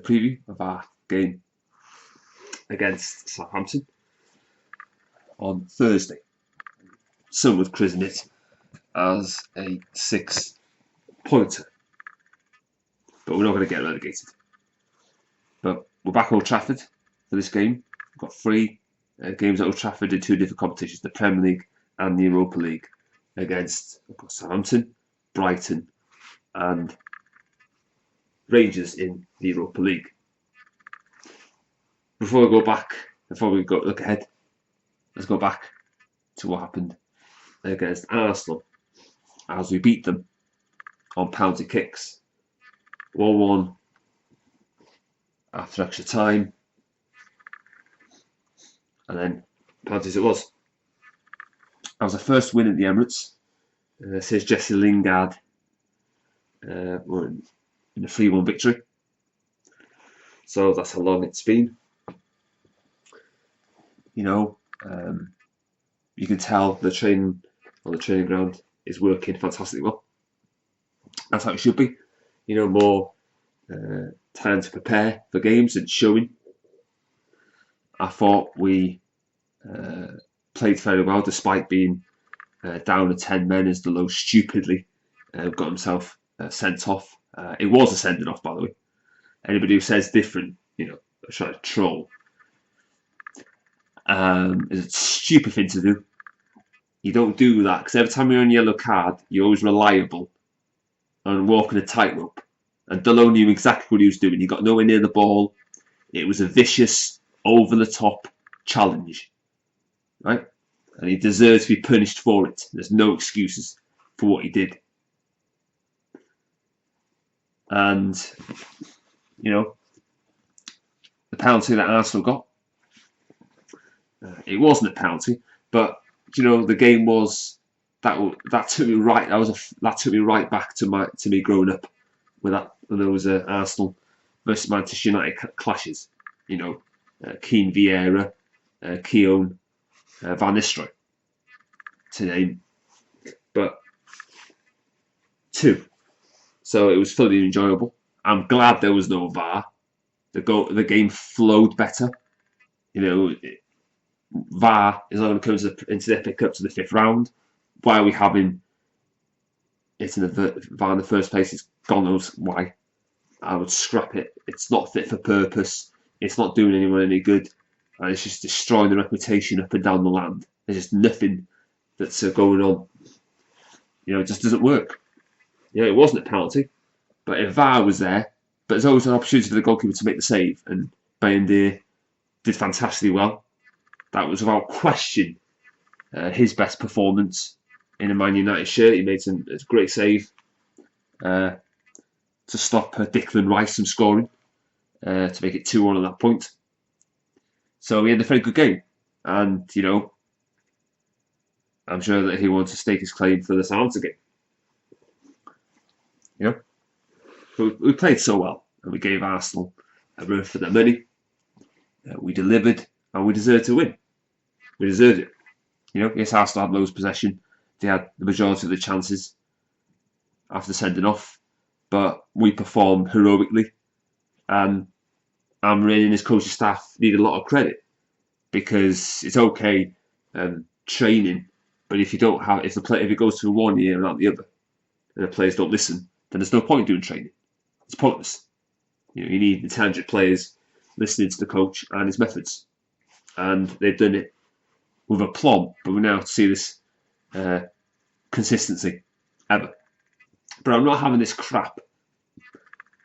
preview of our game against Southampton on Thursday. Some would christen it as a 6-pointer, but we're not going to get relegated. But we're back at Old Trafford for this game. We've got 3 games at Old Trafford in 2 different competitions, the Premier League and the Europa League, against Southampton, Brighton and Rangers in the Europa League. Before we look ahead, let's go back to what happened against Arsenal as we beat them on penalty kicks. 1-1 after extra time, and then penalties it was. That was the first win at the Emirates. Says Jesse Lingard were in a 3-1 victory. So that's how long it's been. You can tell the training on the training ground is working fantastically well. That's how it should be. More time to prepare for games and showing. I thought we played very well despite being down to 10 men as Delo stupidly got himself sent off. It was a sending off, by the way. Anybody who says different, trying to troll. It's a stupid thing to do. You don't do that because every time you're on a yellow card, you're always reliable and walking a tightrope. And Delo knew exactly what he was doing. He got nowhere near the ball. It was a vicious, over-the-top challenge, right? And he deserves to be punished for it. There's no excuses for what he did. And, the penalty that Arsenal got, it wasn't a penalty, but the game was that took me right. That took me right back to me growing up, when there was Arsenal versus Manchester United clashes. Keane Vieira, Keown, Van Nistelrooy, to name, but 2. So it was fully enjoyable. I'm glad there was no VAR. The game flowed better. VAR is not going to come into the FA Cup to the 5th round. Why are we having it in the VAR in the first place? It's God knows why. I would scrap it. It's not fit for purpose. It's not doing anyone any good. And it's just destroying the reputation up and down the land. There's just nothing that's going on. It just doesn't work. It wasn't a penalty, but if VAR was there, but there's always an opportunity for the goalkeeper to make the save, and Bayindir did fantastically well. That was without question his best performance in a Man United shirt. He made a great save to stop Declan Rice from scoring, to make it 2-1 at that point. So he had a very good game, and I'm sure that he wants to stake his claim for the Southampton game. But we played so well, and we gave Arsenal a run for their money. We delivered, and we deserved to win. We deserved it. Yes, Arsenal had loads of possession. They had the majority of the chances after sending off, but we performed heroically, and Amrin and his coaching staff need a lot of credit, because it's okay training, but if it goes to one ear and not the other, and the players don't listen, then there's no point doing training. It's pointless. You need intelligent players listening to the coach and his methods, and they've done it with aplomb. But we now see this consistency ever. But I'm not having this crap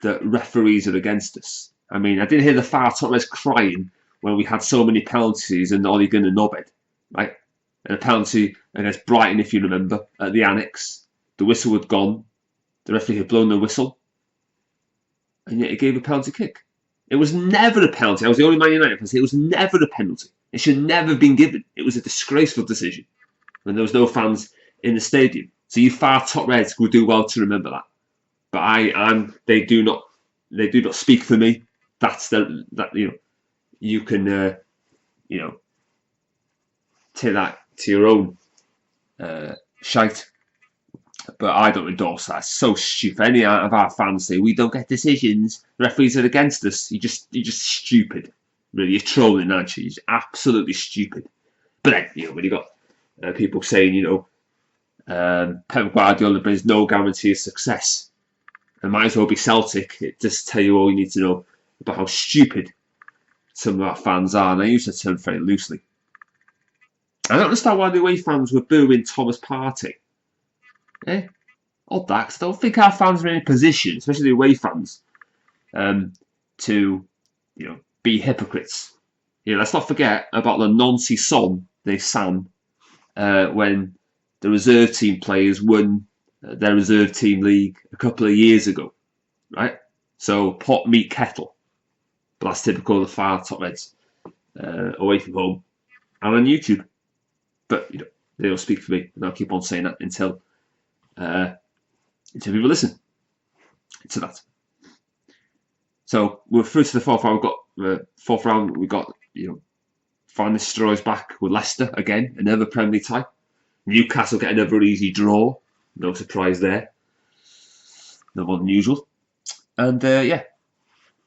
that referees are against us. I didn't hear the far top reds crying when we had so many penalties and Ole Gunnar Nobbed, right? And a penalty against Brighton, if you remember, at the Annex. The whistle had gone. The referee had blown the whistle. And yet he gave a penalty kick. It was never a penalty. I was the only Man United fan to say it was never a penalty. It should never have been given. It was a disgraceful decision when there was no fans in the stadium. So you far top reds would do well to remember that. But they do not speak for me. You can take that to your own shite. But I don't endorse that. It's so stupid. Any of our fans say we don't get decisions. The referees are against us. You're just stupid. Really, you're trolling, aren't you? You're absolutely stupid. But then, when you got people saying, Pep Guardiola brings no guarantee of success, it might as well be Celtic. It just tell you all you need to know about how stupid some of our fans are. And I use that term very loosely. I don't understand why the away fans were booing Thomas Partey. Odd that, 'cause I don't think our fans are in a position, especially the away fans, to be hypocrites. Let's not forget about the noncy song they sang when the reserve team players won their reserve team league a couple of years ago, right? So pot, meat, kettle. But that's typical of the far top Reds away from home and on YouTube. But they don't speak for me, and I'll keep on saying that until people listen to that. So we're through to the fourth round. We got Van Nistelrooy's back with Leicester again, another Premier League tie. Newcastle get another easy draw. No surprise there. No more than usual. And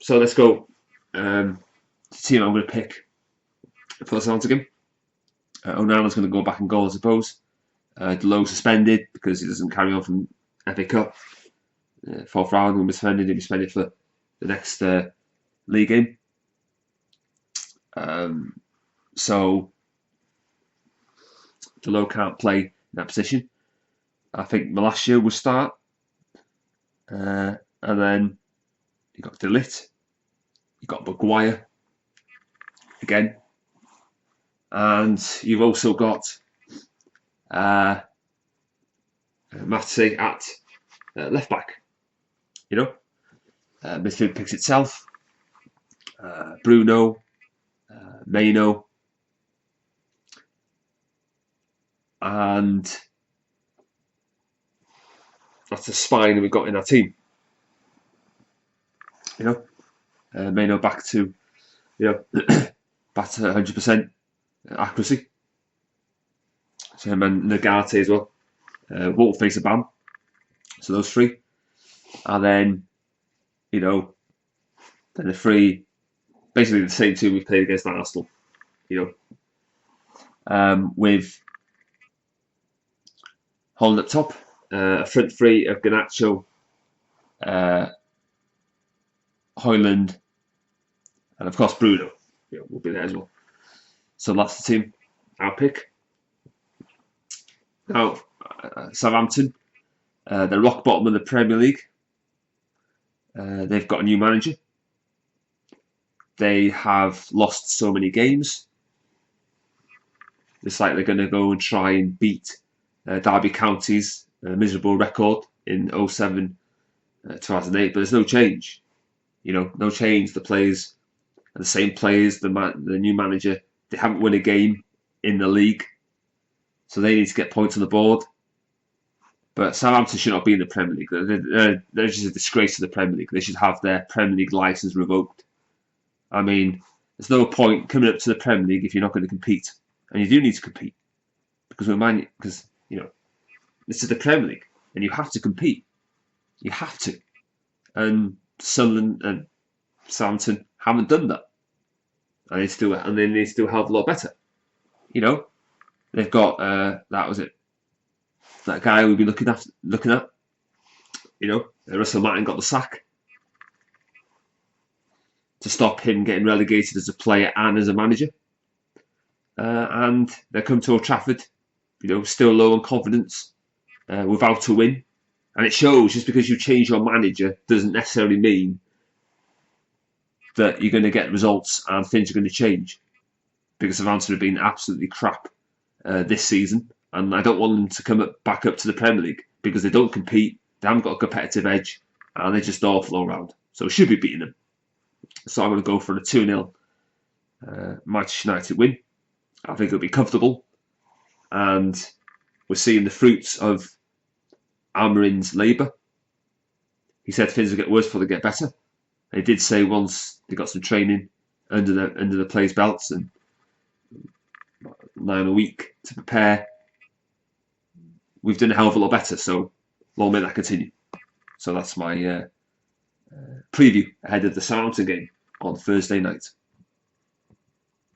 so let's go. The team I'm going to pick for the Southampton game. Onana's going to go back in goal, I suppose. Delow suspended because he doesn't carry on from FA Cup. Fourth round, he'll be suspended for the next league game. So Delow can't play in that position. I think Malacia will start. And then you got DeLitt. You got Maguire again. And you've also got Mate at left back. Midfield picks itself. Bruno, Maino, and that's the spine we've got in our team. Maino back to back to 100% accuracy. So him and Nagate as well. Won't face a ban. So those three. And then, then the three, basically the same two we played against Arsenal. With Holland up top, a front three of Garnacho, Højlund, and of course Bruno. Will be there as well. So that's the team I'll pick. Now, Southampton, they're rock bottom of the Premier League. They've got a new manager. They have lost so many games. It's like they're going to go and try and beat Derby County's miserable record in 07, 2008, but there's no change. No change. The players are the same players. The new manager, they haven't won a game in the league, so they need to get points on the board. But Southampton should not be in the Premier League. They're just a disgrace to the Premier League. They should have their Premier League licence revoked. I mean, there's no point coming up to the Premier League if you're not going to compete. And you do need to compete. Because this is the Premier League. And you have to compete. You have to. And Sunderland and Southampton haven't done that. And they need to do a hell of a lot better. They've got, that guy we'll be looking at. Russell Martin got the sack to stop him getting relegated as a player and as a manager. And they come to Old Trafford, still low on confidence, without a win. And it shows. Just because you change your manager doesn't necessarily mean that you're going to get results and things are going to change. Because Southampton have been absolutely crap this season. And I don't want them to come back up to the Premier League because they don't compete, they haven't got a competitive edge, and they're just awful all round. So we should be beating them. So I'm going to go for a 2-0 Manchester United win. I think it'll be comfortable. And we're seeing the fruits of Almiron's labour. He said things will get worse before they get better. And he did say once they got some training under the players' belts and 9 a week to prepare, we've done a hell of a lot better. So Long may that continue. So that's my preview ahead of the Southampton game on Thursday night.